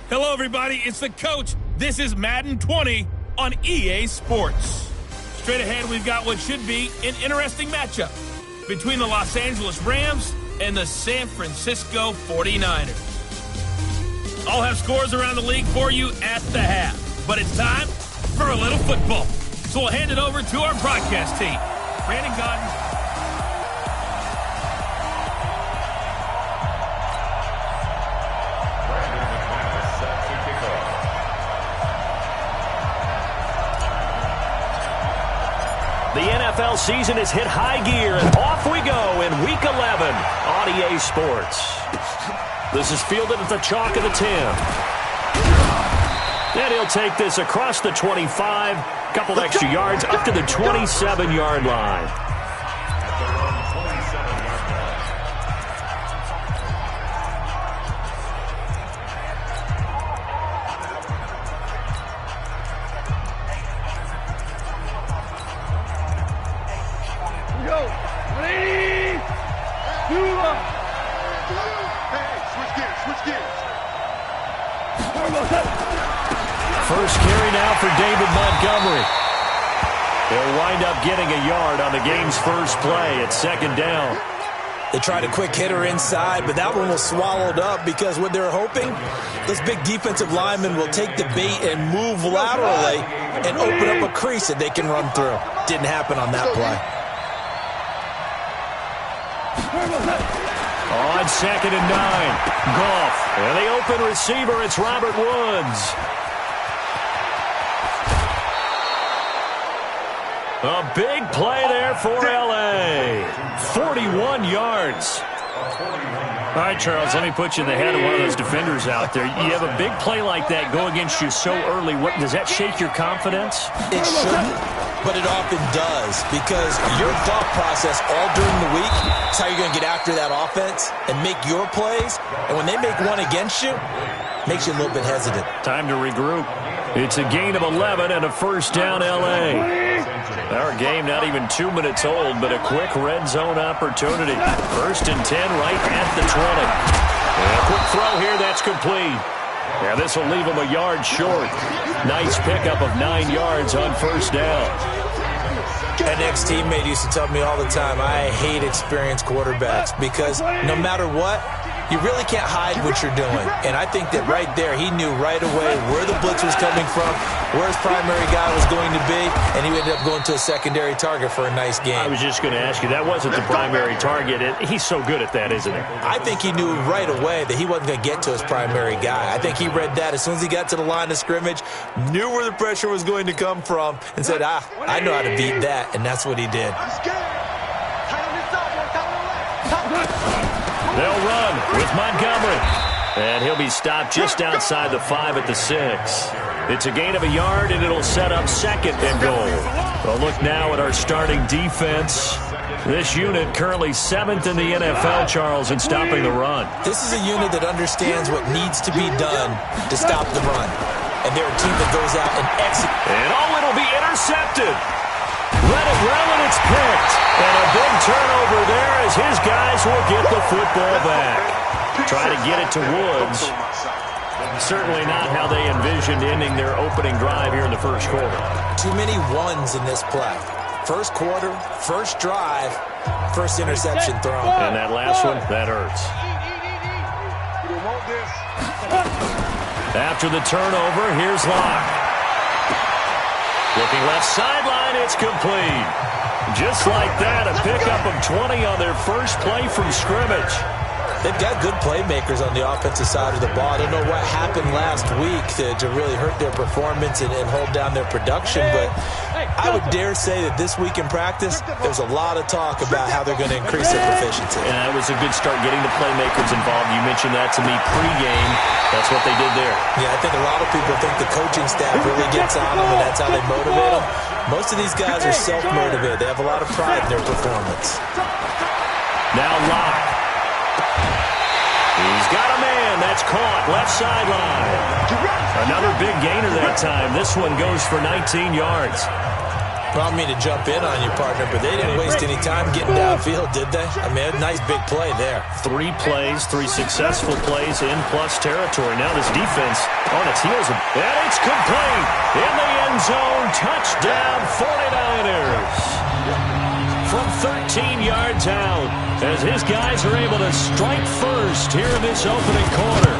Hello, everybody. It's the coach. This is Madden 20 on EA Sports. Straight ahead, we've got what should be an interesting matchup between the Los Angeles Rams and the San Francisco 49ers. I'll have scores around the league for you at the half, but it's time for a little football. So we'll hand it over to our broadcast team. Brandon Godden. The NFL season has hit high gear, and off we go in Week 11 on EA Sports. This is fielded at the chalk of the 10. And he'll take this across the 25, couple extra yards up to the 27-yard line. First carry now for David Montgomery. He'll wind up getting a yard on the game's first play at second down. They tried a quick hitter inside, but that one was swallowed up because what they're hoping, those big defensive linemen will take the bait and move laterally and open up a crease that they can run through. Didn't happen on that play. On second and 9, Goff. And the open receiver, it's Robert Woods. A big play there for L.A. 41 yards. All right, Charles, let me put you in the head of one of those defenders out there. You have a big play like that go against you so early. What, does that shake your confidence? It shouldn't, but it often does, because your thought process all during the week is how you're going to get after that offense and make your plays. And when they make one against you, it makes you a little bit hesitant. Time to regroup. It's a gain of 11 and a first down, L.A. Our game not even 2 minutes old, but a quick red zone opportunity. First and 10 right at the 20. And a quick throw here, that's complete. Yeah, this will leave him a yard short. Nice pickup of 9 yards on first down. An ex-teammate used to tell me all the time, I hate experienced quarterbacks because no matter what, you really can't hide what you're doing. And I think that right there, he knew right away where the blitz was coming from, where his primary guy was going to be, and he ended up going to a secondary target for a nice game. I was just going to ask you, that wasn't the primary target. He's so good at that, isn't he? I think he knew right away that he wasn't going to get to his primary guy. I think he read that as soon as he got to the line of scrimmage, knew where the pressure was going to come from, and said, I know how to beat that, and that's what he did. They'll run with Montgomery. And he'll be stopped just outside the 5 at the 6. It's a gain of a yard, and it'll set up second and goal. Well, look now at our starting defense. This unit currently 7th in the NFL, Charles, in stopping the run. This is a unit that understands what needs to be done to stop the run. And they're a team that goes out and executes. And it'll be intercepted. Let it run, and it's picked. And a big turnover there as his guys will get the football back. Try to get it to Woods. Certainly not how they envisioned ending their opening drive here in the first quarter. Too many ones in this play. First quarter, first drive, first interception thrown. And that last one, that hurts. After the turnover, here's Locke. Looking left sideline, it's complete. Just like that, a pickup of 20 on their first play from scrimmage. They've got good playmakers on the offensive side of the ball. I don't know what happened last week to really hurt their performance and hold down their production, but I would dare say that this week in practice, there's a lot of talk about how they're going to increase their proficiency. And that was a good start getting the playmakers involved. You mentioned that to me pregame. That's what they did there. Yeah, I think a lot of people think the coaching staff really gets on them, and that's how they motivate them. Most of these guys are self-motivated. They have a lot of pride in their performance. Now Locke. He's got a man. That's caught. Left sideline. Another big gainer that time. This one goes for 19 yards. Well, I mean to jump in on you, partner, but they didn't waste any time getting downfield, did they? I mean, a nice big play there. 3 plays, 3 successful plays in plus territory. Now this defense on its heels. And it's complete. In the end zone, touchdown 49ers. From 13 yards out, as his guys are able to strike first here in this opening quarter.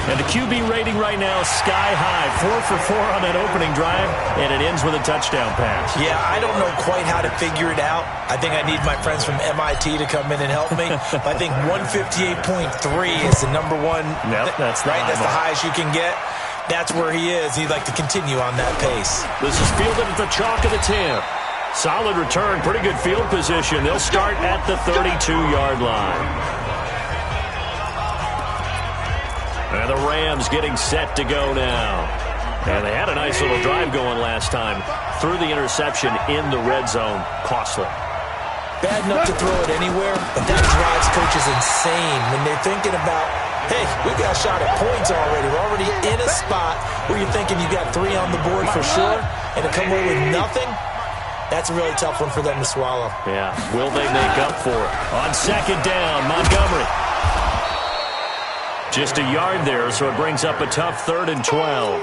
And the QB rating right now, sky high. 4 for 4 on that opening drive, and it ends with a touchdown pass. Yeah, I don't know quite how to figure it out. I think I need my friends from MIT to come in and help me. But I think 158.3 is the number one. Yep, that's right. That's the highest you can get. That's where he is. He'd like to continue on that pace. This is fielded at the chalk of the 10. Solid return, pretty good field position. They'll start at the 32-yard line. And the Rams getting set to go now. And they had a nice little drive going last time. Threw the interception in the red zone. Costly. Bad enough to throw it anywhere, but that drives coaches insane when they're thinking about, hey, we got a shot at points already. We're already in a spot where you're thinking you got 3 on the board for sure, and to come away with nothing, that's a really tough one for them to swallow. Yeah, will they make up for it? On second down, Montgomery. Just a yard there, so it brings up a tough 3rd and 12.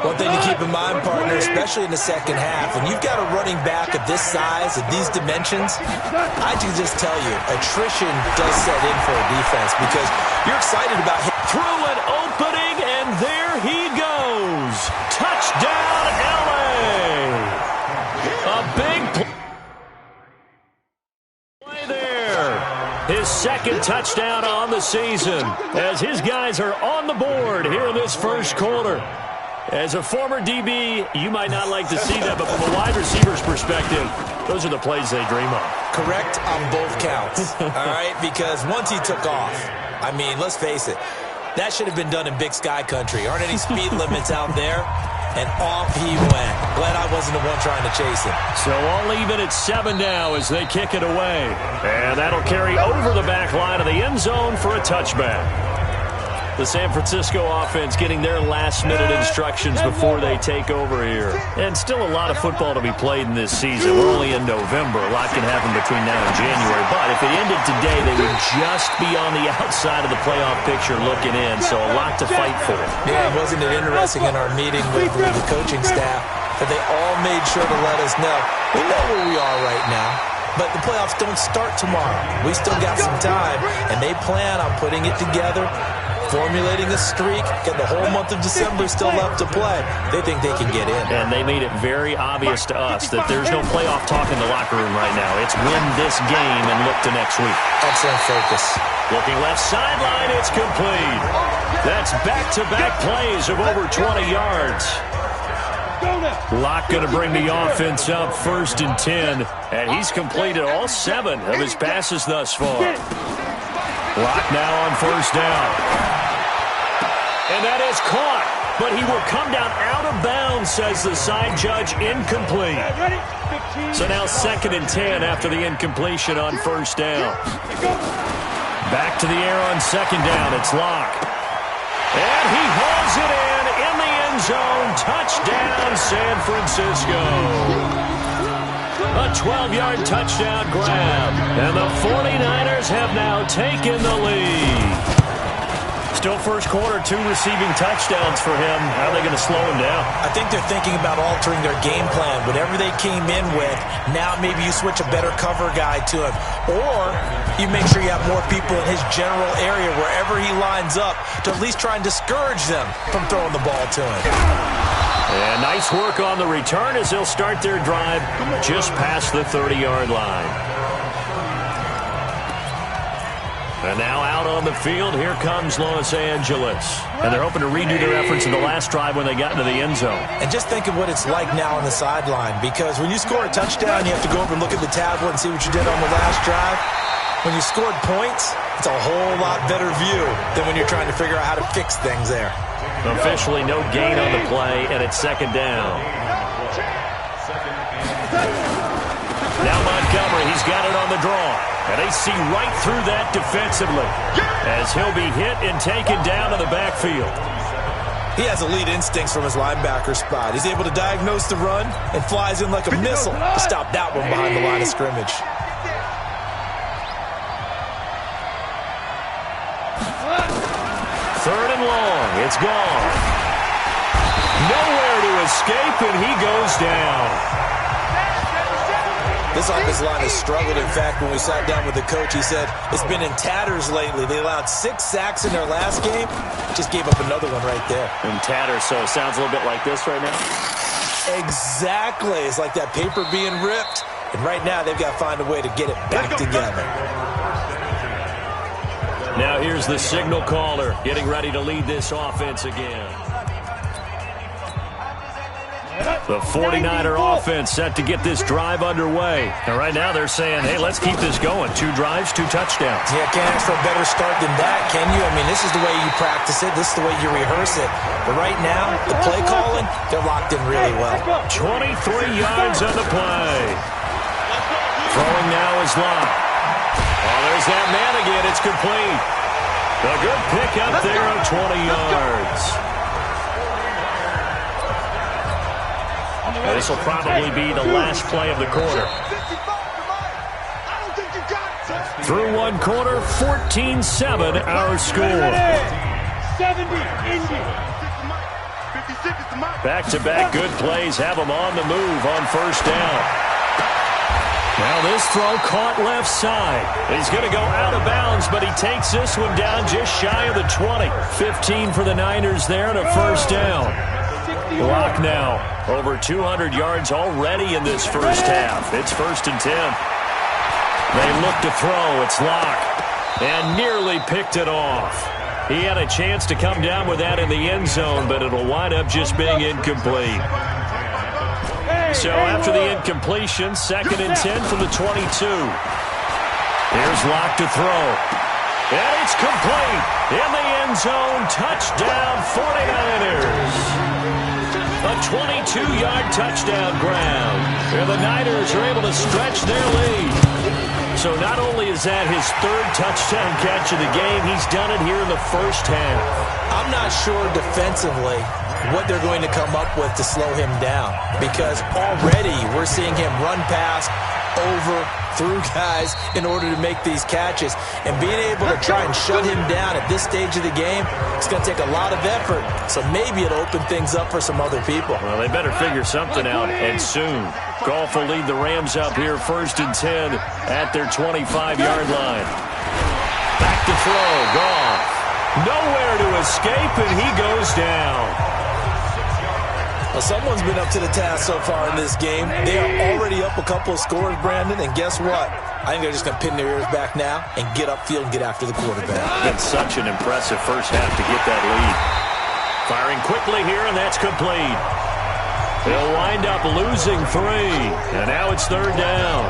One thing to keep in mind, partner, especially in the second half, when you've got a running back of this size, of these dimensions, I can just tell you, attrition does set in for a defense because you're excited about him. Through an opening, and there he goes. Touchdown, L.A. A big play there. His second touchdown on the season as his guys are on the board here in this first quarter. As a former DB, you might not like to see that, but from a wide receiver's perspective, those are the plays they dream of. Correct on both counts, all right? Because once he took off, I mean, let's face it, that should have been done in Big Sky Country. Aren't any speed limits out there? And off he went. Glad I wasn't the one trying to chase him. So all even at 7 now as they kick it away. And that'll carry over the back line of the end zone for a touchback. The San Francisco offense getting their last-minute instructions before they take over here. And still a lot of football to be played in this season. We're only in November. A lot can happen between now and January. But if it ended today, they would just be on the outside of the playoff picture looking in. So a lot to fight for. Yeah, wasn't it interesting in our meeting with the coaching staff that they all made sure to let us know, we know where we are right now. But the playoffs don't start tomorrow. We still got some time, and they plan on putting it together, formulating a streak, get the whole month of December still left to play. They think they can get in. And they made it very obvious to us that there's no playoff talk in the locker room right now. It's win this game and look to next week. Excellent focus. Looking left sideline, it's complete. That's back-to-back plays of over 20 yards. Locke going to bring the offense up 1st and 10, and he's completed all 7 of his passes thus far. Locke now on 1st down. And that is caught, but he will come down out of bounds, says the side judge, incomplete. So now 2nd and 10 after the incompletion on 1st down. Back to the air on 2nd down, it's Locke. And he hauls it in the end zone. Touchdown, San Francisco. A 12-yard touchdown grab. And the 49ers have now taken the lead. Still first quarter, 2 receiving touchdowns for him. How are they going to slow him down? I think they're thinking about altering their game plan. Whatever they came in with, now maybe you switch a better cover guy to him. Or you make sure you have more people in his general area wherever he lines up to at least try and discourage them from throwing the ball to him. And nice work on the return as they'll start their drive just past the 30-yard line. And now out on the field, here comes Los Angeles. And they're hoping to redo their efforts in the last drive when they got into the end zone. And just think of what it's like now on the sideline, because when you score a touchdown, you have to go over and look at the tablet and see what you did on the last drive. When you scored points, it's a whole lot better view than when you're trying to figure out how to fix things there. Officially no gain on the play, and it's 2nd down. Now Montgomery, he's got it on the draw. And they see right through that defensively as he'll be hit and taken down to the backfield. He has elite instincts from his linebacker spot. He's able to diagnose the run and flies in like a missile to stop that one behind the line of scrimmage. Third and long. It's gone. Nowhere to escape, and he goes down. This offensive line has struggled. In fact, when we sat down with the coach, he said it's been in tatters lately. They allowed 6 sacks in their last game. Just gave up another one right there. In tatters, so it sounds a little bit like this right now? Exactly. It's like that paper being ripped. And right now, they've got to find a way to get it back together. Now here's the signal caller getting ready to lead this offense again. The 49er offense set to get this drive underway. And right now they're saying, hey, let's keep this going. 2 drives, 2 touchdowns. Yeah, can't ask for a better start than that, can you? I mean, this is the way you practice it. This is the way you rehearse it. But right now, the play calling, they're locked in really well. 23 yards on the play. Throwing now is Locke. Oh, there's that man again. It's complete. A good pick up there of 20 yards. This will probably be the last play of the quarter. Through one quarter, 14-7 our score. Back-to-back good plays have them on the move on first down. Now this throw caught left side. He's going to go out of bounds, but he takes this one down just shy of the 20. 15 for the Niners there and a first down. Locke now. Over 200 yards already in this first half. It's 1st and 10. They look to throw. It's Locke. And nearly picked it off. He had a chance to come down with that in the end zone, but it'll wind up just being incomplete. So after the incompletion, 2nd and 10 from the 22. Here's Locke to throw. And it's complete. In the end zone, touchdown 49ers. A 22-yard touchdown ground. And the Niners are able to stretch their lead. So not only is that his 3rd touchdown catch of the game, he's done it here in the first half. I'm not sure defensively what they're going to come up with to slow him down, because already we're seeing him run past, over, through guys in order to make these catches. And being able to try and shut him down at this stage of the game, it's going to take a lot of effort. So maybe it'll open things up for some other people. Well, they better figure something out, and soon. Goff will lead the Rams up here 1st and 10 at their 25-yard line. Back to throw, Goff. Nowhere to escape, and he goes down. Well, someone's been up to the task so far in this game. They are already up a couple of scores, Brandon, and guess what? I think they're just going to pin their ears back now and get upfield and get after the quarterback. It's been such an impressive first half to get that lead. Firing quickly here, and that's complete. They'll wind up losing 3, and now it's 3rd down.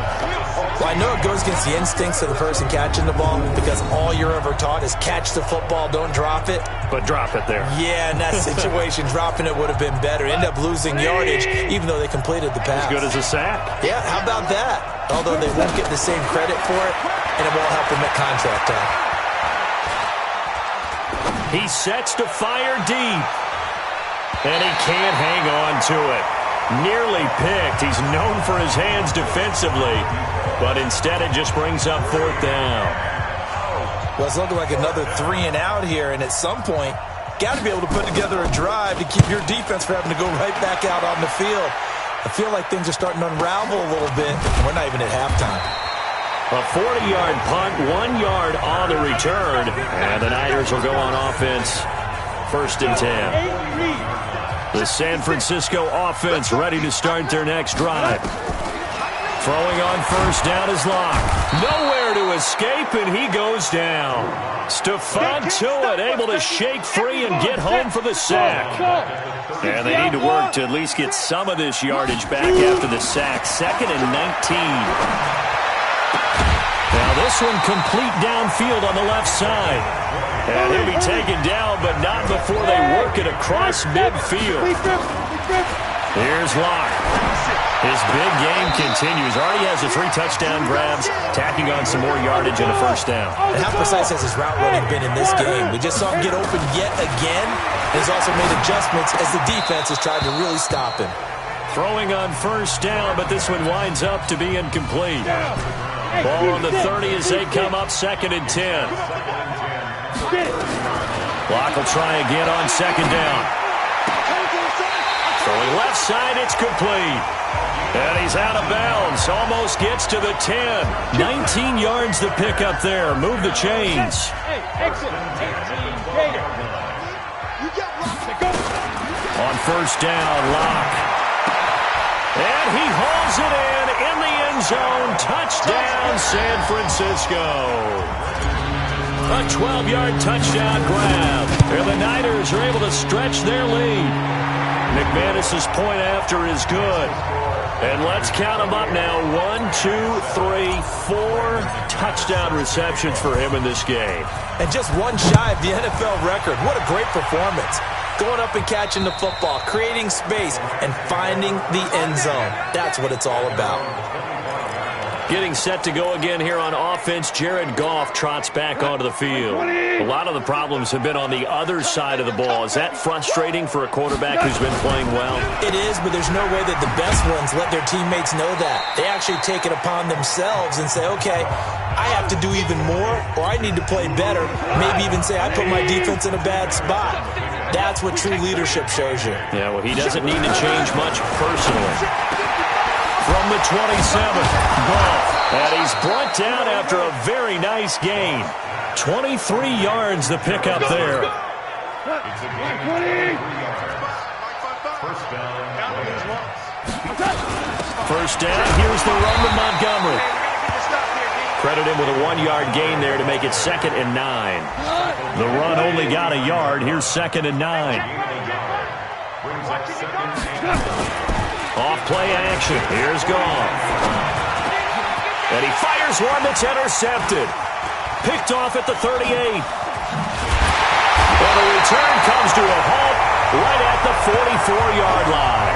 Well, I know it goes against the instincts of the person catching the ball, because all you're ever taught is catch the football, don't drop it. But drop it there. Yeah, in that situation, dropping it would have been better. End up losing yardage, even though they completed the pass. As good as a sack. Yeah, how about that? Although they won't get the same credit for it, and it won't help them at contract time. He sets to fire deep. And he can't hang on to it. Nearly picked. He's known for his hands defensively. But instead it just brings up 4th down. Well, it's looking like another 3 and out here. And at some point, got to be able to put together a drive to keep your defense from having to go right back out on the field. I feel like things are starting to unravel a little bit. We're not even at halftime. A 40-yard punt, 1 yard on the return. And the Niners will go on offense. 1st and 10. The San Francisco offense ready to start their next drive. Throwing on first down is Locke. Nowhere to escape, and he goes down. Stephon Tuitt able to shake free and get home for the sack. And they need to work to at least get some of this yardage back after the sack. 2nd and 19. Now this one complete downfield on the left side. And he'll be taken down, but not before they work it across midfield. Here's Locke. His big game continues. Already has the 3 touchdown grabs, tacking on some more yardage and a first down. And how precise has his route running been in this game? We just saw him get open yet again. And he's also made adjustments as the defense has tried to really stop him. Throwing on first down, but this one winds up to be incomplete. Ball on the 30 as they come up 2nd and 10. Locke will try again on 2nd down. Throwing left side, it's complete. And he's out of bounds. Almost gets to the 10. 19 yards to pick up there. Move the chains. On first down, Locke. And he hauls it in the end zone. Touchdown, San Francisco. A 12-yard touchdown grab. And the Niners are able to stretch their lead. McManus's point after is good. And let's count them up now. 1, 2, 3, 4 touchdown receptions for him in this game. And just one shy of the NFL record. What a great performance. Going up and catching the football, creating space, and finding the end zone. That's what it's all about. Getting set to go again here on offense, Jared Goff trots back onto the field. A lot of the problems have been on the other side of the ball. Is that frustrating for a quarterback who's been playing well? It is, but there's no way that the best ones let their teammates know that. They actually take it upon themselves and say, okay, I have to do even more, or I need to play better. Maybe even say, I put my defense in a bad spot. That's what true leadership shows you. Yeah, well, he doesn't need to change much personally. From the 27, Goff. And he's brought down after a very nice gain. 23 yards to pick up there. First down, here's the run to Montgomery. Credit him with a 1-yard gain there to make it 2nd and 9. The run only got a yard. Here's 2nd and 9. Off play action. Here's Goff. And he fires one that's intercepted. Picked off at the 38. Well, the return comes to a halt right at the 44-yard line.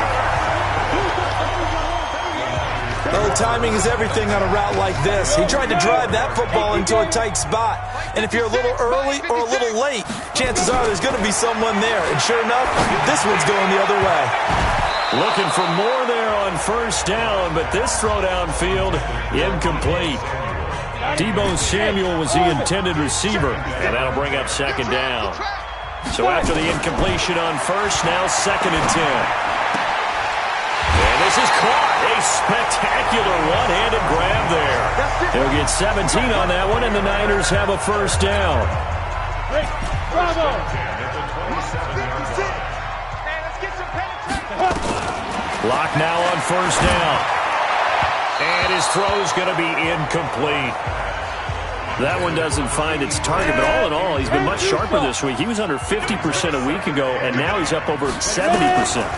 Well, the timing is everything on a route like this. He tried to drive that football into a tight spot. And if you're a little early or a little late, chances are there's going to be someone there. And sure enough, this one's going the other way. Looking for more there on first down, but this throw downfield, incomplete. Deebo Samuel was the intended receiver, and that'll bring up 2nd down. So after the incompletion on first, now 2nd and 10. And this is caught. A spectacular one-handed grab there. He'll get 17 on that one, and the Niners have a first down. Locke now on first down. And his throw's going to be incomplete. That one doesn't find its target, but all in all, he's been much sharper this week. He was under 50% a week ago, and now he's up over 70%.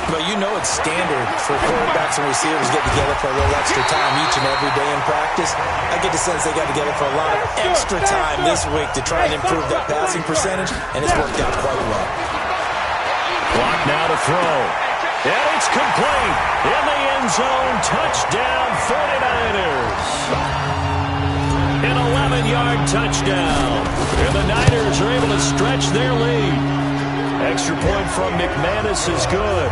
But you know it's standard for quarterbacks and receivers to get together for a little extra time each and every day in practice. I get the sense they got together for a lot of extra time this week to try and improve that passing percentage, and it's worked out quite well. Clock now to throw. And it's complete. In the end zone, touchdown 49ers. An 11-yard touchdown. And the Niners are able to stretch their lead. Extra point from McManus is good.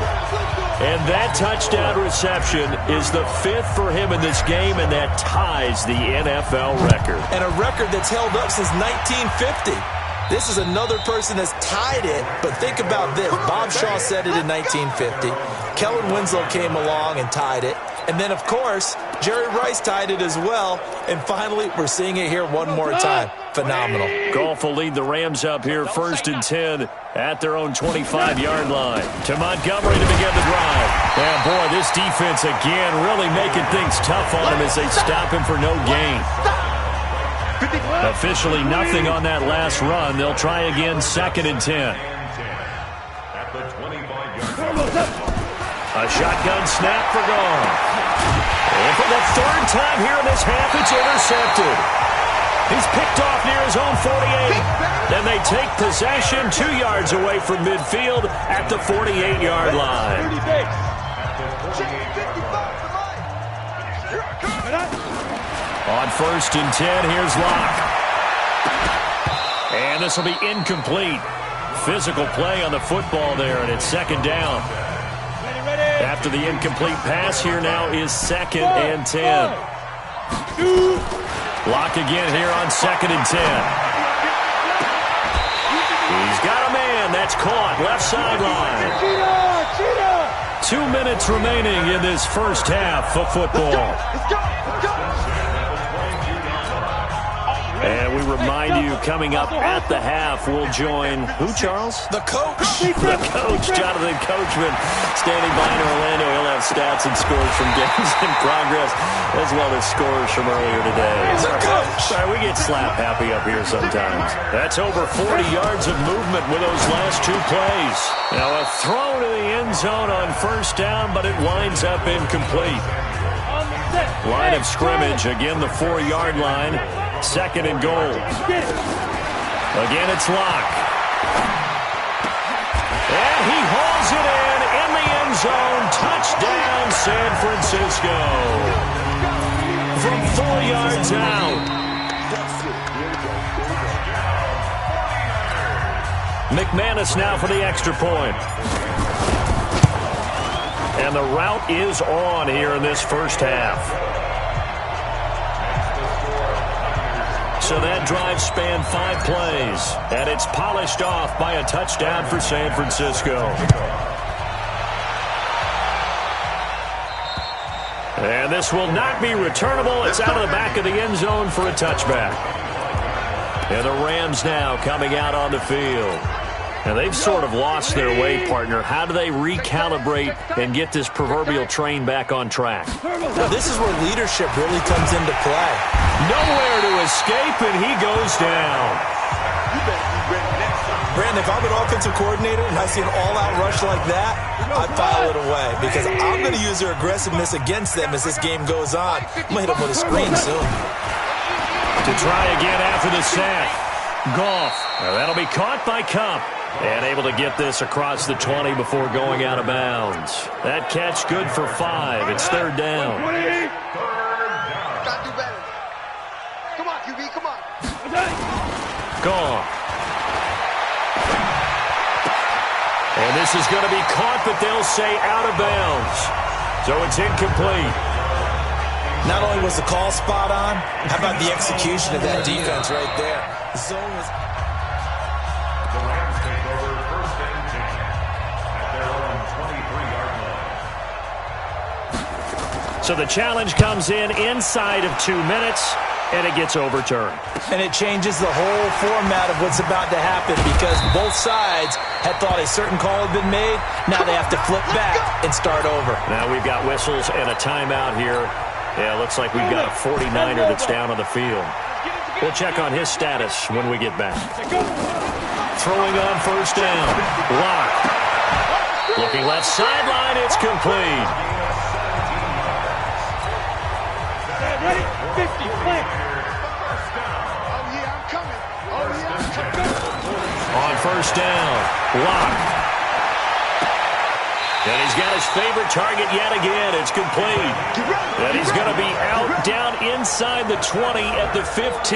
And that touchdown reception is the 5th for him in this game, and that ties the NFL record. And a record that's held up since 1950. This is another person that's tied it, but think about this. Bob Shaw said it in 1950. Kellen Winslow came along and tied it. And then, of course, Jerry Rice tied it as well. And finally, we're seeing it here one more time. Phenomenal. Goff will lead the Rams up here 1st and 10 at their own 25-yard line. To Montgomery to begin the drive. And, boy, this defense again really making things tough on him as they stop him for no gain. Officially nothing on that last run. They'll try again 2nd and 10. A shotgun snap for Goff. And for the 3rd time here in this half, it's intercepted. He's picked off near his own 48. Then they take possession 2 yards away from midfield at the 48-yard line. On 1st and 10, here's Locke. And this will be incomplete. Physical play on the football there, and it's 2nd down. After the incomplete pass, here now is 2nd and 10. Locke again here on 2nd and 10. He's got a man. That's caught. Left sideline. 2 minutes remaining in this first half of football. And we remind you, coming up at the half, we'll join who, Charles? The coach. The coach, Jonathan Coachman, standing by in Orlando. He'll have stats and scores from games in progress, as well as scores from earlier today. The coach. Sorry, we get slap happy up here sometimes. That's over 40 yards of movement with those last 2 plays. Now a throw to the end zone on 1st down, but it winds up incomplete. Line of scrimmage, again the 4-yard line. 2nd and goal. Again, it's Locke. And he hauls it in the end zone. Touchdown, San Francisco. From 4 yards out. McManus now for the extra point. And the route is on here in this first half. So that drive spanned 5 plays, and it's polished off by a touchdown for San Francisco. And this will not be returnable. It's out of the back of the end zone for a touchback. And the Rams now coming out on the field. And they've sort of lost their way, partner. How do they recalibrate and get this proverbial train back on track? Now, this is where leadership really comes into play. Nowhere to escape, and he goes down. Brandon, if I'm an offensive coordinator and I see an all-out rush like that, I file it away because I'm going to use their aggressiveness against them as this game goes on. I'm going to hit them with a screen soon. To try again after the sack. Goff. Now that'll be caught by Cup. And able to get this across the 20 before going out of bounds. That catch good for 5. It's 3rd down. Gotta do better. Come on, QB, come on. Goff. And this is going to be caught, but they'll say out of bounds. So it's incomplete. Not only was the call spot on, how about the execution of that defense right there? The zone was... So the challenge comes in inside of 2 minutes, and it gets overturned. And it changes the whole format of what's about to happen because both sides had thought a certain call had been made. Now they have to flip back and start over. Now we've got whistles and a timeout here. Yeah, looks like we've got a 49er that's down on the field. We'll check on his status when we get back. Throwing on 1st down. Locke. Looking left sideline. It's complete. Ready? 50, play. Oh, yeah, I'm coming. Oh, yeah, I'm coming. On 1st down, Locke. And he's got his favorite target yet again. It's complete. And he's going to be out down inside the 20 at the 15.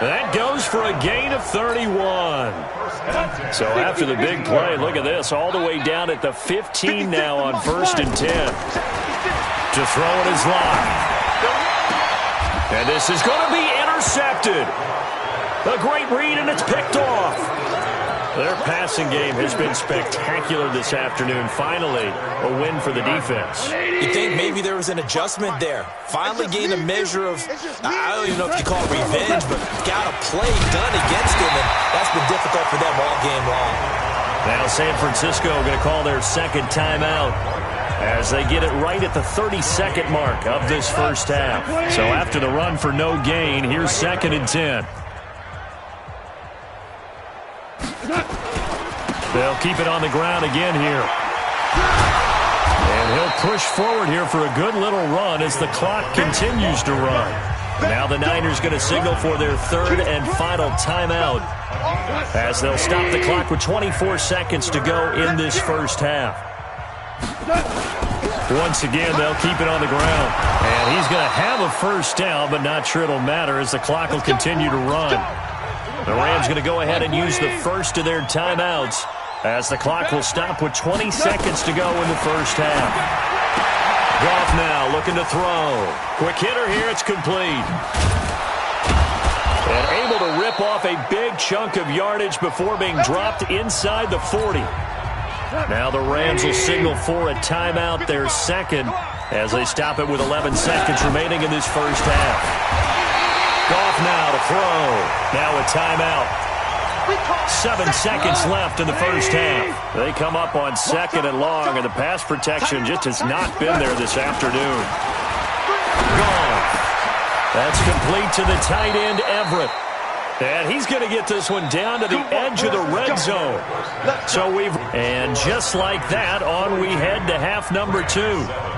That goes for a gain of 31. So after the big play, look at this, all the way down at the 15 now on 1st and 10. To throw it is Locke. And this is going to be intercepted. A great read, and it's picked off. Their passing game has been spectacular this afternoon. Finally, a win for the defense. You think maybe there was an adjustment there. Finally gained a measure of, I don't even know if you call it revenge, but got a play done against him, and that's been difficult for them all game long. Now San Francisco going to call their 2nd timeout as they get it right at the 32nd mark of this first half. So after the run for no gain, here's 2nd and 10. They'll keep it on the ground again here. And he'll push forward here for a good little run as the clock continues to run. Now the Niners going to signal for their 3rd and final timeout as they'll stop the clock with 24 seconds to go in this first half. Once again, they'll keep it on the ground. And he's going to have a first down, but not sure it'll matter as the clock will continue to run. The Rams going to go ahead and use the first of their timeouts as the clock will stop with 20 seconds to go in the first half. Goff now looking to throw. Quick hitter here, it's complete. And able to rip off a big chunk of yardage before being dropped inside the 40. Now the Rams will signal for a timeout, their second, as they stop it with 11 seconds remaining in this first half. Goff now to throw. Now a timeout. 7 seconds left in the first half. They come up on 2nd and long, and the pass protection just has not been there this afternoon. Gone. That's complete to the tight end, Everett. And he's going to get this one down to the edge of the red zone. And just like that, on we head to half number 2.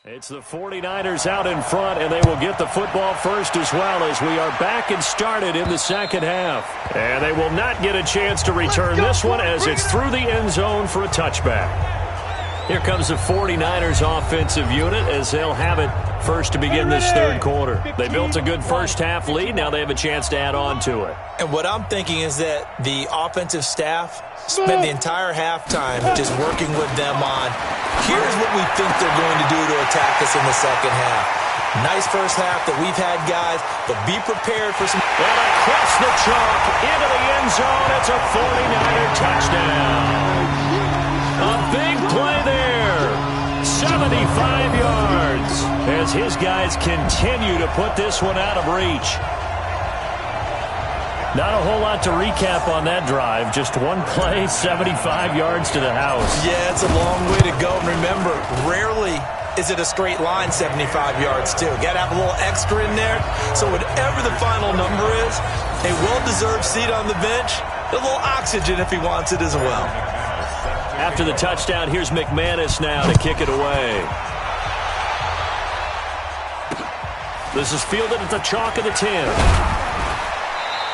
It's the 49ers out in front, and they will get the football first as well as we are back and started in the second half. And they will not get a chance to return this one as it's through the end zone for a touchback. Here comes the 49ers offensive unit as they'll have it first to begin this third quarter. They built a good first half lead. Now they have a chance to add on to it. And what I'm thinking is that the offensive staff spent the entire halftime just working with them on, here's what we think they're going to do to attack us in the second half. Nice first half that we've had, guys, but be prepared for some... And across the chalk into the end zone. It's a 49er touchdown. A big play there. 75 yards as his guys continue to put this one out of reach. Not a whole lot to recap on that drive. Just one play, 75 yards to the house. Yeah, it's a long way to go. And remember, rarely is it a straight line 75 yards, too. Got to have a little extra in there. So whatever the final number is, a well-deserved seat on the bench, a little oxygen if he wants it as well. After the touchdown, here's McManus now to kick it away. This is fielded at the chalk of the 10.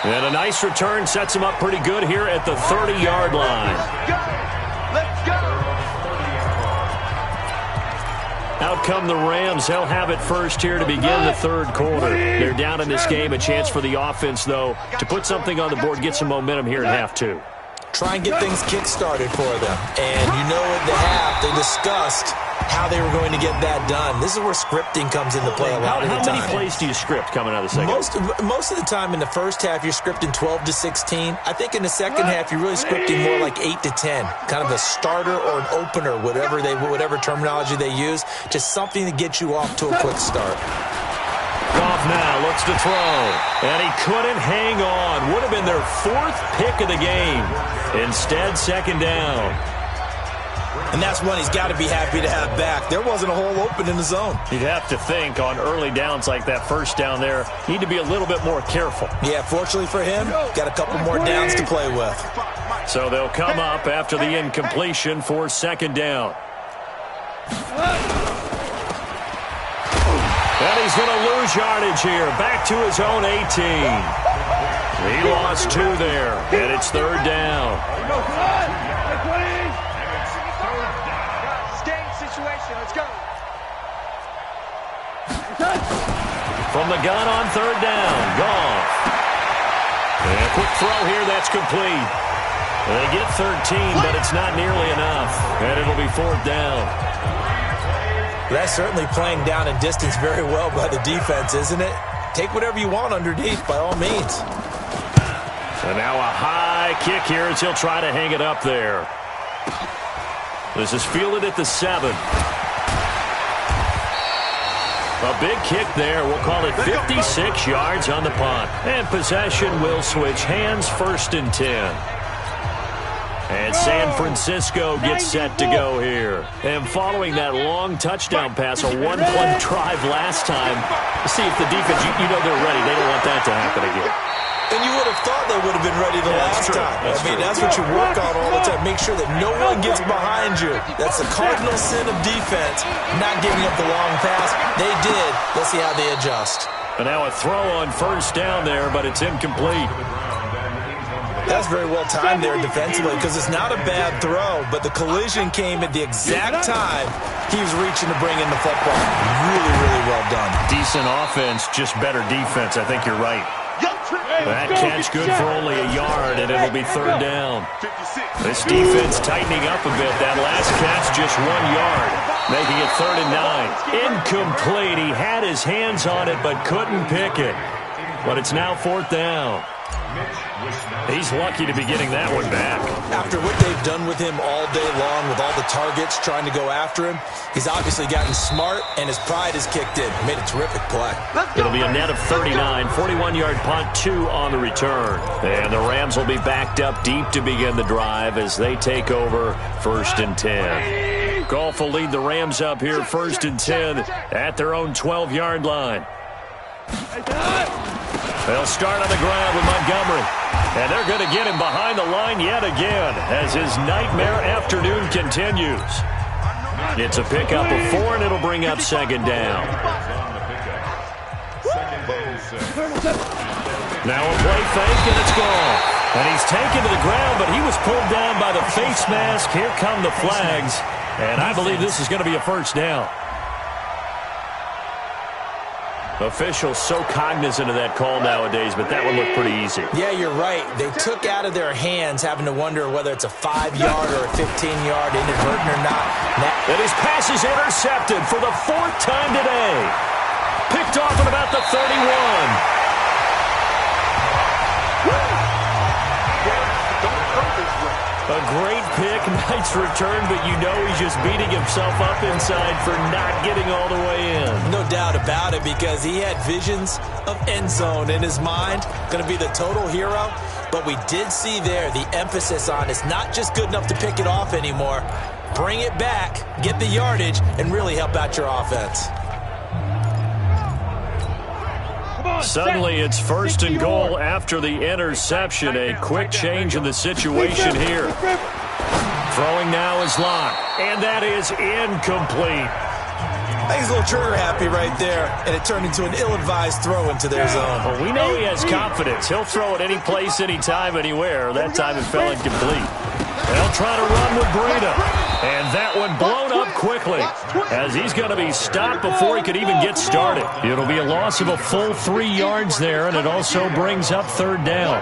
And a nice return sets him up pretty good here at the 30-yard line. Let's go. Out come the Rams. They'll have it first here to begin the third quarter. They're down in this game. A chance for the offense, though, to put something on the board, get some momentum here in half two. Try and get things kick-started for them. And you know at the half, they discussed how they were going to get that done. This is where scripting comes into play a lot of the time. How many plays do you script coming out of the second? Most of the time in the first half, you're scripting 12 to 16. I think in the second half, you're really scripting more like 8 to 10. Kind of a starter or an opener, whatever terminology they use. Just something to get you off to a quick start. Goff now looks to throw, and he couldn't hang on. Would have been their fourth pick of the game. Instead, second down. And that's one he's got to be happy to have back. There wasn't a hole open in the zone. You'd have to think on early downs like that first down there, need to be a little bit more careful. Yeah, fortunately for him, got a couple more downs to play with. So they'll come up after the incompletion for second down. And he's going to lose yardage here. Back to his own 18. He lost 2 there, and it's third down. Situation. Let's go. From the gun on third down, Goff. And a quick throw here, that's complete. They get 13, but it's not nearly enough. And it'll be fourth down. That's certainly playing down in distance very well by the defense, isn't it? Take whatever you want underneath, by all means. So now a high kick here as he'll try to hang it up there. This is fielded at the 7. A big kick there. We'll call it 56 yards on the punt. And possession will switch hands, first and 10. And San Francisco gets set to go here. And following that long touchdown pass, a one-play drive last time, see if the defense, you know they're ready. They don't want that to happen again. And you would have thought they would have been ready the last time. That's what you work on all the time. Make sure that no one gets behind you. That's the cardinal sin of defense, not giving up the long pass. They did. Let's see how they adjust. And now a throw on first down there, but it's incomplete. That's very well timed there defensively because it's not a bad throw, but the collision came at the exact time he was reaching to bring in the football. Really, really well done. Decent offense, just better defense. I think you're right. That catch good for only a yard, and it'll be third down. This defense tightening up a bit. That last catch just 1 yard, making it 3rd and 9. Incomplete. He had his hands on it but couldn't pick it. But it's now 4th down. He's lucky to be getting that one back. After what they've done with him all day long, with all the targets trying to go after him, he's obviously gotten smart, and his pride has kicked in. Made a terrific play. It'll be a net of 39, 41-yard punt, 2 on the return. And the Rams will be backed up deep to begin the drive as they take over 1st and 10. Goff will lead the Rams up here 1st and 10 at their own 12-yard line. They'll start on the ground with Montgomery. And they're going to get him behind the line yet again as his nightmare afternoon continues. It's a pickup of 4, and it'll bring up second down. Now a play fake, and it's gone. And he's taken to the ground, but he was pulled down by the face mask. Here come the flags, and I believe this is going to be a first down. Officials so cognizant of that call nowadays, but that one looked pretty easy. Yeah, you're right. They took out of their hands having to wonder whether it's a 5-yard or a 15-yard, inadvertent or not. And his pass is intercepted for the 4th time today. Picked off at about the 31. A great pick, nice return, but you know he's just beating himself up inside for not getting all the way in. No doubt about it, because he had visions of end zone in his mind. Going to be the total hero. But we did see there the emphasis on it's not just good enough to pick it off anymore. Bring it back, get the yardage, and really help out your offense. Suddenly it's 1st and goal after the interception. A quick change in the situation here. Throwing now is Locke, and that is incomplete. I think he's a little trigger happy right there, and it turned into an ill-advised throw into their zone. Well, we know he has confidence. He'll throw it any place, anytime, anywhere. That time it fell incomplete. They'll try to run with Breida. And that one blown up quickly as he's going to be stopped before he could even get started. It'll be a loss of a full 3 yards there, and it also brings up 3rd down.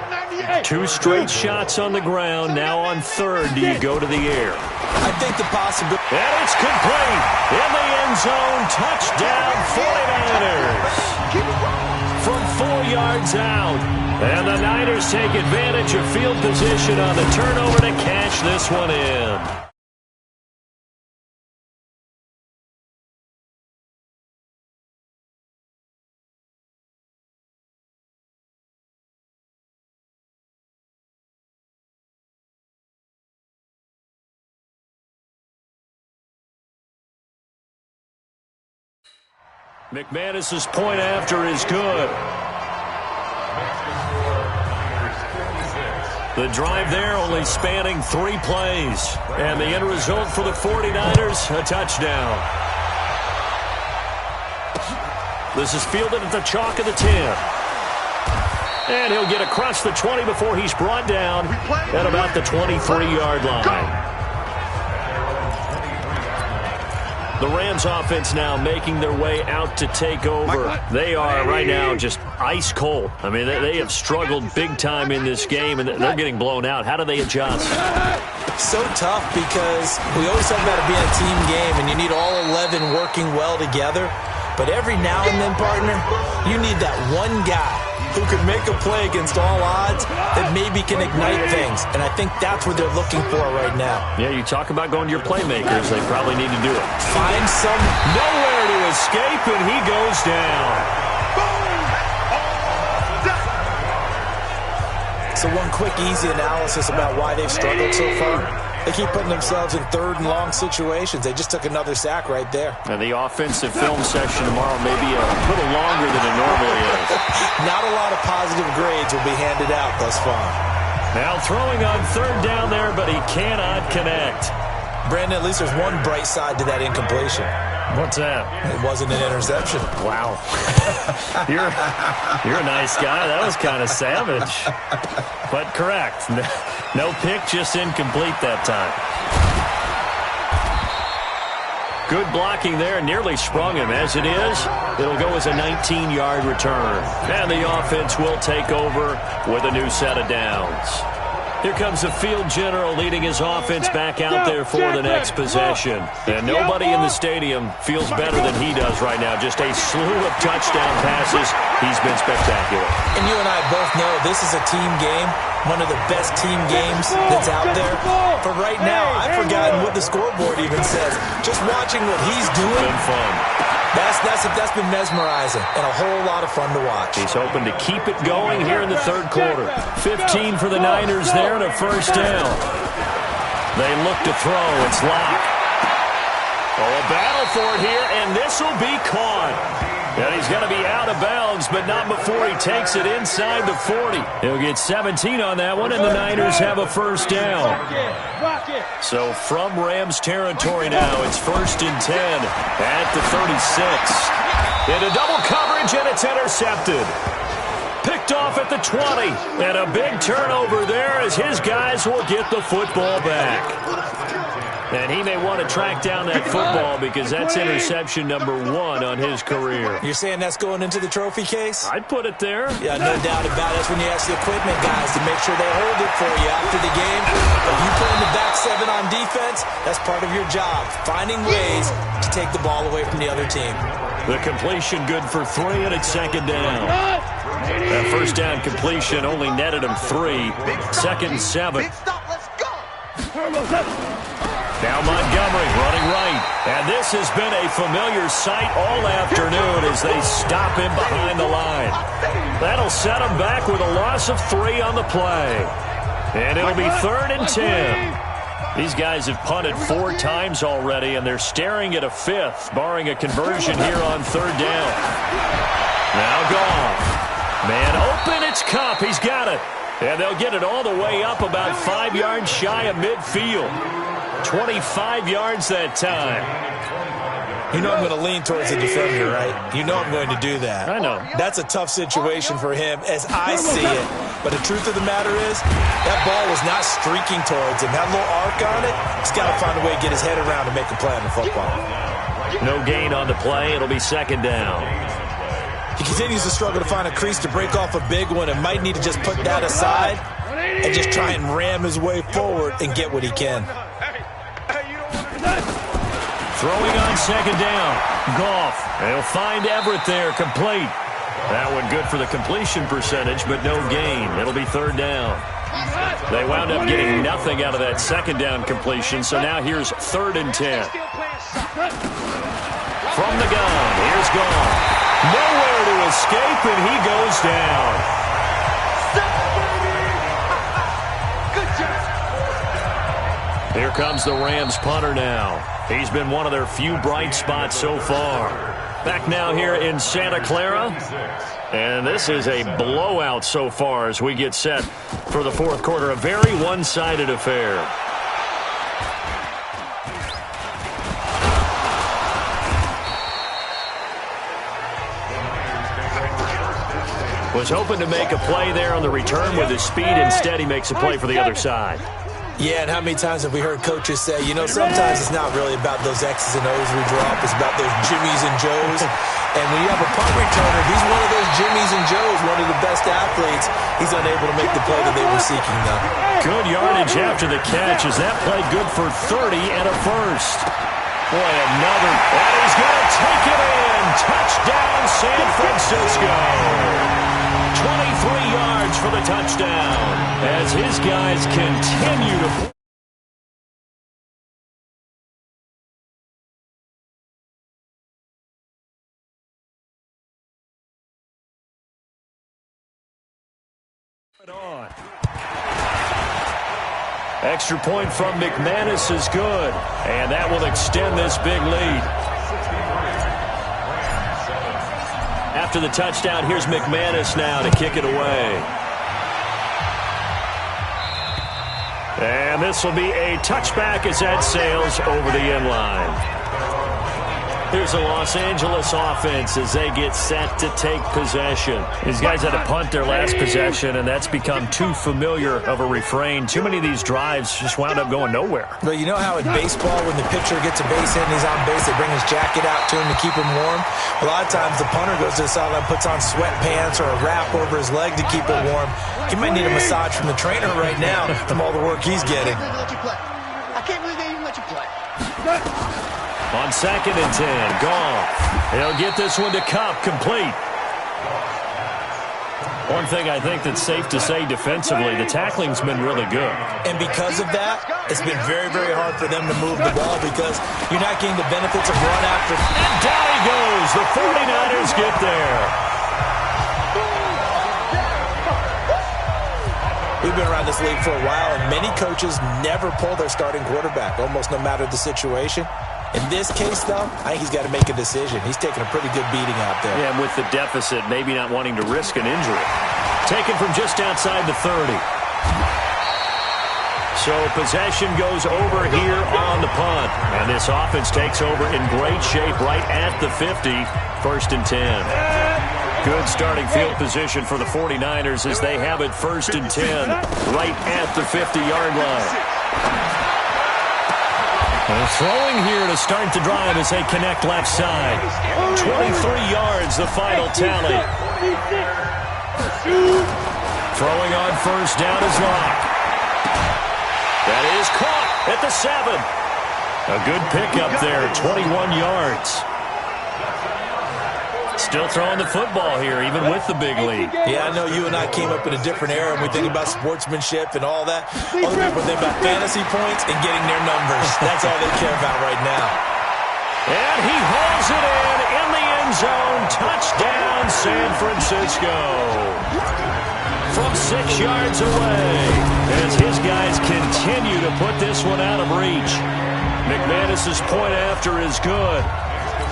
2 straight shots on the ground. Now on 3rd, do you go to the air? I think the possibility. And it's complete. In the end zone, touchdown 49ers. From 4 yards out. And the Niners take advantage of field position on the turnover to cash this one in. McManus's point after is good. The drive there only spanning 3 plays. And the end result for the 49ers, a touchdown. This is fielded at the chalk of the 10. And he'll get across the 20 before he's brought down at about the 23-yard line. The Rams offense now making their way out to take over. They are right now just ice cold. I mean, they have struggled big time in this game, and they're getting blown out. How do they adjust? So tough, because we always talk about it being a team game, and you need all 11 working well together. But every now and then, partner, you need that one guy who can make a play against all odds that maybe can ignite things. And I think that's what they're looking for right now. Yeah, you talk about going to your playmakers. They probably need to do it. Find some. Nowhere to escape, and he goes down. So one quick, easy analysis about why they've struggled so far. They keep putting themselves in 3rd and long situations. They just took another sack right there. And the offensive film session tomorrow may be a little longer than it normally is. Not a lot of positive grades will be handed out thus far. Now throwing on 3rd down there, but he cannot connect. Brandon, at least there's one bright side to that incompletion. What's that? It wasn't an interception. Wow. You're a nice guy. That was kind of savage. But correct. No pick, just incomplete that time. Good blocking there. Nearly sprung him. As it is, it'll go as a 19-yard return. And the offense will take over with a new set of downs. Here comes the field general leading his offense back out there for the next possession. And nobody in the stadium feels better than he does right now. Just a slew of touchdown passes. He's been spectacular. And you and I both know this is a team game, one of the best team games that's out there. For right now, I've forgotten what the scoreboard even says. Just watching what he's doing. Been fun. That's been mesmerizing and a whole lot of fun to watch. He's hoping to keep it going here in the 3rd quarter. 15 for the Niners there and a first down. They look to throw. It's Locke. Oh, a battle for it here, and this will be caught. And he's going to be out of bounds, but not before he takes it inside the 40. He'll get 17 on that one, and the Niners have a first down. So from Rams territory now, it's 1st and 10 at the 36. Into double coverage, and it's intercepted. Picked off at the 20. And a big turnover there as his guys will get the football back. And he may want to track down that football because that's interception number 1 on his career. You're saying that's going into the trophy case? I'd put it there. Yeah, no doubt about it. That's when you ask the equipment guys to make sure they hold it for you after the game. If you play in the back 7 on defense, that's part of your job, finding ways to take the ball away from the other team. The completion good for 3, and it's 2nd down. That first down completion only netted him 3. 2nd and 7. Big stop, let's go. Now Montgomery running right. And this has been a familiar sight all afternoon as they stop him behind the line. That'll set him back with a loss of 3 on the play. And it'll be 3rd and 10. These guys have punted 4 times already, and they're staring at a 5th, barring a conversion here on 3rd down. Now Goff. Man open, it's Kupp. He's got it. And they'll get it all the way up about 5 yards shy of midfield. 25 yards that time. You know I'm going to lean towards the defender, right? You know I'm going to do that. I know. That's a tough situation for him as I see it. But the truth of the matter is, that ball was not streaking towards him. That little arc on it, he's got to find a way to get his head around and make a play on the football. No gain on the play. It'll be 2nd down. He continues to struggle to find a crease to break off a big one and might need to just put that aside and just try and ram his way forward and get what he can. Throwing on 2nd down. Goff. They'll find Everett there, complete. That one good for the completion percentage, but no gain. It'll be 3rd down. They wound up getting nothing out of that 2nd down completion, so now here's 3rd and 10. From the gun, here's Goff. Nowhere to escape, and he goes down. Good job. Here comes the Rams punter now. He's been one of their few bright spots so far. Back now here in Santa Clara. And this is a blowout so far as we get set for the 4th quarter. A very one-sided affair. Was hoping to make a play there on the return with his speed. Instead, he makes a play for the other side. Yeah, and how many times have we heard coaches say, you know, sometimes it's not really about those X's and O's we drop. It's about those Jimmies and Joes. And when you have a punt returner, he's one of those Jimmies and Joes, one of the best athletes. He's unable to make the play that they were seeking, though. Good yardage after the catch. Is that play good for 30 and a first? Boy, another. And he's going to take it in. Touchdown, San Francisco. 23 yards for the touchdown as his guys continue to... on. Extra point from McManus is good, and that will extend this big lead. After the touchdown, here's McManus now to kick it away. And this will be a touchback as that sails over the end line. Here's the Los Angeles offense as they get set to take possession. These guys had to punt their last possession, and that's become too familiar of a refrain. Too many of these drives just wound up going nowhere. But you know how in baseball, when the pitcher gets a base hit and he's on base, they bring his jacket out to him to keep him warm? A lot of times the punter goes to the sideline, puts on sweatpants or a wrap over his leg to keep it warm. He might need a massage from the trainer right now from all the work he's getting. I can't believe they even let you play. On 2nd and 10, Goff. He'll get this one to Kupp, complete. One thing I think that's safe to say defensively, the tackling's been really good. And because of that, it's been very, very hard for them to move the ball because you're not getting the benefits of run after. And down he goes. The 49ers get there. We've been around this league for a while, and many coaches never pull their starting quarterback, almost no matter the situation. In this case, though, I think he's got to make a decision. He's taking a pretty good beating out there. Yeah, and with the deficit, maybe not wanting to risk an injury. Taken from just outside the 30. So possession goes over here on the punt. And this offense takes over in great shape right at the 50. 1st and 10. Good starting field position for the 49ers as they have it 1st and 10 right at the 50-yard line. And throwing here to start the drive as they connect left side. 23 yards, the final tally. Throwing on 1st down is Locke. That is caught at the 7. A good pickup there, 21 yards. Still throwing the football here, even with the big lead. Yeah, I know you and I came up in a different era, and we think about sportsmanship and all that. Other people think about fantasy points and getting their numbers. That's all they care about right now. And he hauls it in the end zone. Touchdown, San Francisco. From 6 yards away, as his guys continue to put this one out of reach. McManus's point after is good.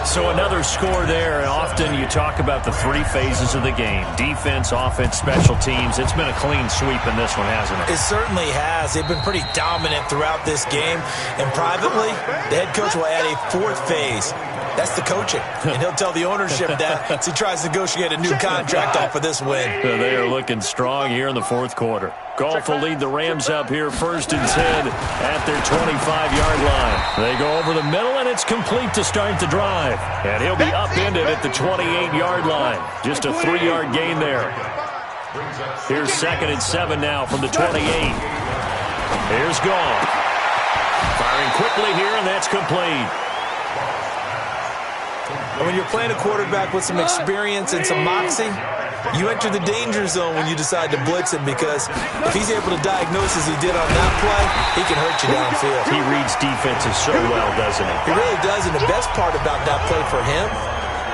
So another score there, and often you talk about the 3 phases of the game. Defense, offense, special teams. It's been a clean sweep in this one, hasn't it? It certainly has. They've been pretty dominant throughout this game. And privately, the head coach will add a 4th phase. That's the coaching. And he'll tell the ownership that as he tries to negotiate a new contract off of this win. So they are looking strong here in the 4th quarter. Goff will lead the Rams up here 1st and 10 at their 25-yard line. They go over the middle, and it's complete to start the drive. And he'll be upended at the 28-yard line. Just a 3-yard gain there. Here's 2nd and 7 now from the 28. Here's Goff. Firing quickly here, and that's complete. And when you're playing a quarterback with some experience and some moxie, you enter the danger zone when you decide to blitz him, because if he's able to diagnose as he did on that play, he can hurt you downfield. He reads defenses so well, doesn't he? He really does, and the best part about that play for him,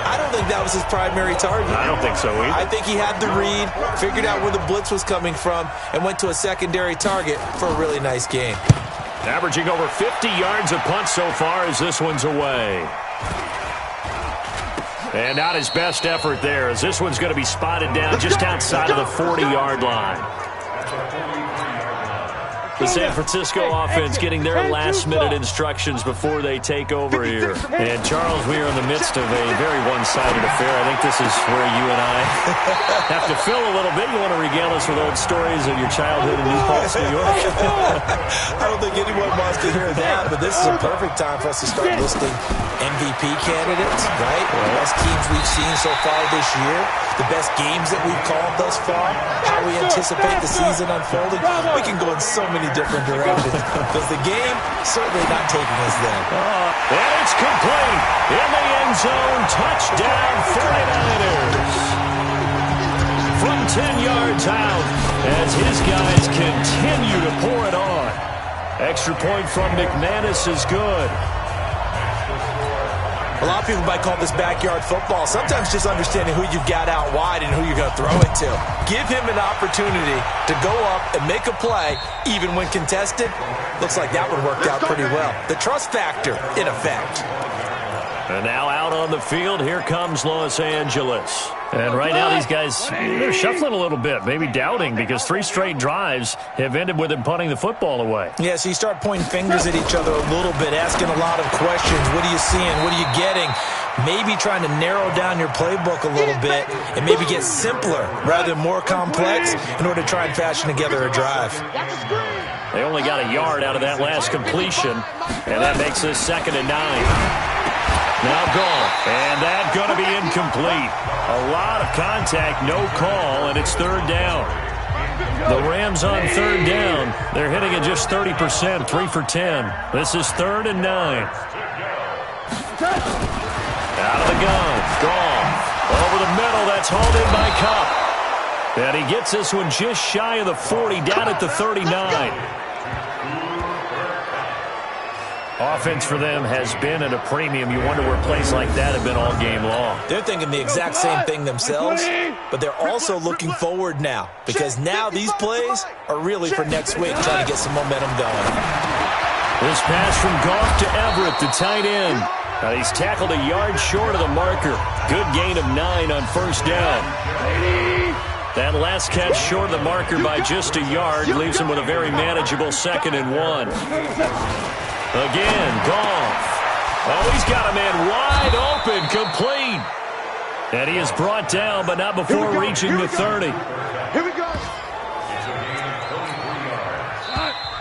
I don't think that was his primary target. I don't think so either. I think he had the read, figured out where the blitz was coming from, and went to a secondary target for a really nice game. Averaging over 50 yards a punt so far as this one's away. And not his best effort there, as this one's going to be spotted down just outside of the 40-yard line. The San Francisco offense getting their last-minute instructions before they take over here. And, Charles, we are in the midst of a very one-sided affair. I think this is where you and I have to fill a little bit. You want to regale us with old stories of your childhood in New Paltz, New York? I don't think anyone wants to hear that, but this is a perfect time for us to start listing MVP candidates, right? The best teams we've seen so far this year, the best games that we've called thus far, how we anticipate the season unfolding. We can go in so many different directions because the game certainly not taking us there. And it's complete. In the end zone, touchdown 49ers. From 10 yards out as his guys continue to pour it on. Extra point from McManus is good. A lot of people might call this backyard football. Sometimes just understanding who you've got out wide and who you're going to throw it to. Give him an opportunity to go up and make a play, even when contested. Looks like that one worked out pretty well. The trust factor, in effect. And now out on the field, here comes Los Angeles. And right now these guys, they're shuffling a little bit, maybe doubting, because 3 straight drives have ended with them punting the football away. Yeah, so you start pointing fingers at each other a little bit, asking a lot of questions. What are you seeing? What are you getting? Maybe trying to narrow down your playbook a little bit and maybe get simpler rather than more complex in order to try and fashion together a drive. They only got a yard out of that last completion, and that makes this 2nd and 9. Now gone, and that's going to be incomplete. A lot of contact, no call, and it's 3rd down. The Rams on 3rd down. They're hitting at just 30%, 3 for 10. This is 3rd and 9. Out of the gun, gone. Over the middle, that's hauled in by Kupp. And he gets this one just shy of the 40, down at the 39. Offense for them has been at a premium. You wonder where plays like that have been all game long. They're thinking the exact same thing themselves, but they're also looking forward now, because now these plays are really for next week, trying to get some momentum going. This pass from Goff to Everett, the tight end. And he's tackled a yard short of the marker. Good gain of 9 on first down. That last catch short of the marker by just a yard leaves him with a very manageable 2nd and 1. Again, Goff. Oh, he's got a man wide open, complete. And he is brought down, but not before reaching the 30. Here we go.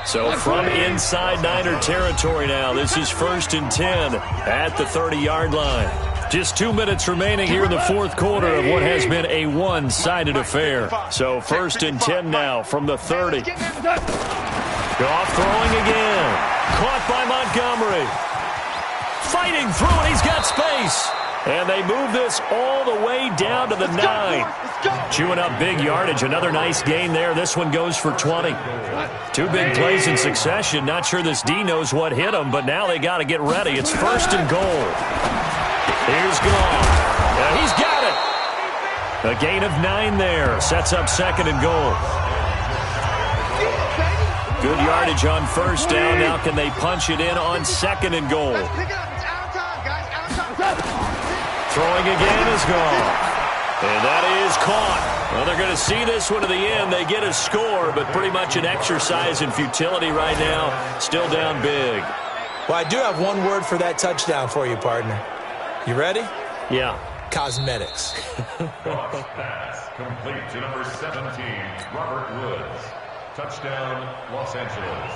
So from inside Niner territory now, this is 1st and 10 at the 30-yard line. Just 2 minutes remaining here in the fourth quarter of what has been a one-sided affair. So 1st and 10 now from the 30. Goff throwing again. Caught by Montgomery. Fighting through it. He's got space. And they move this all the way down to the 9. Chewing up big yardage. Another nice gain there. This one goes for 20. 2 big plays in succession. Not sure this D knows what hit him, but now they got to get ready. It's 1st and goal. Here's Goff. He's got it. A gain of 9 there. Sets up 2nd and goal. Good yardage on first down. Now can they punch it in on 2nd and goal? Throwing again is Goff. And that is caught. Well, they're going to see this one to the end. They get a score, but pretty much an exercise in futility right now. Still down big. Well, I do have one word for that touchdown for you, partner. You ready? Yeah. Cosmetics. Pass complete to number 17, Robert Woods. Touchdown, Los Angeles.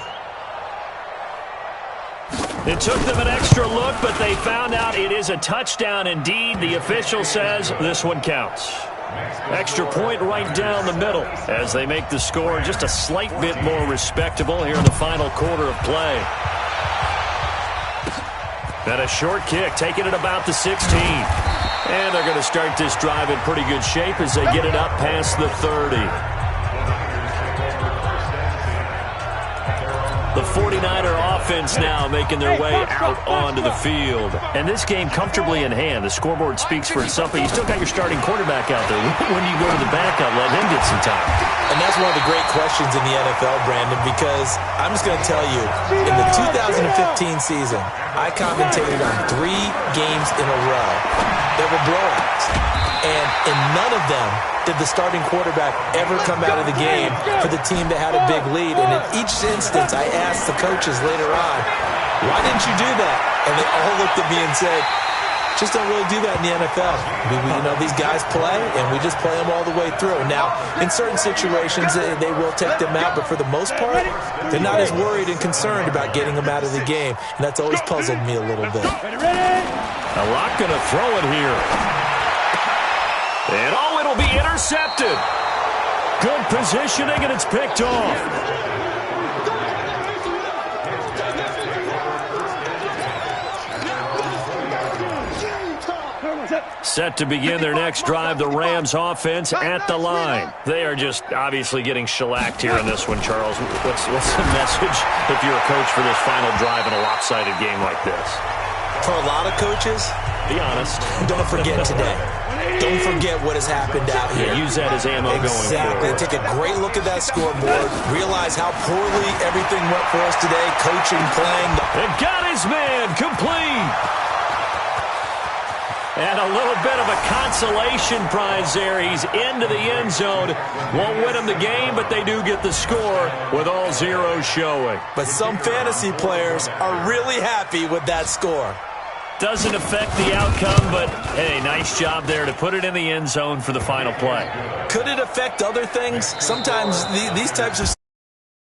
It took them an extra look, but they found out it is a touchdown indeed. The official says this one counts. Extra point right down the middle as they make the score just a slight bit more respectable here in the final quarter of play. And a short kick, taking it about the 16. And they're going to start this drive in pretty good shape as they get it up past the 30. The 49er offense now making their way out onto the field. And this game comfortably in hand. The scoreboard speaks for itself, but you still got your starting quarterback out there. When do you go to the backup, let him get some time? And that's one of the great questions in the NFL, Brandon, because I'm just going to tell you, in the 2015 season, I commentated on 3 games in a row. There were blowouts. And in none of them did the starting quarterback ever come out of the game for the team that had a big lead. And in each instance, I asked the coaches later on, why didn't you do that? And they all looked at me and said, just don't really do that in the NFL. These guys play, and we just play them all the way through. Now, in certain situations, they will take them out, but for the most part, they're not as worried and concerned about getting them out of the game. And that's always puzzled me a little bit. A lot going to throw it here. And it'll be intercepted. Good positioning, and it's picked off. Set to begin their next drive, the Rams offense at the line. They are just obviously getting shellacked here in this one, Charles. What's the message if you're a coach for this final drive in a lopsided game like this? For a lot of coaches, be honest. Don't forget today. Don't forget what has happened out here. Yeah, use that as ammo going forward. Exactly. Take a great look at that scoreboard. Realize how poorly everything went for us today. Coaching, playing. And got his man complete. And a little bit of a consolation prize there. He's into the end zone. Won't win them the game, but they do get the score with all zeros showing. But some fantasy players are really happy with that score. Doesn't affect the outcome, but, hey, nice job there to put it in the end zone for the final play. Could it affect other things? Sometimes these types of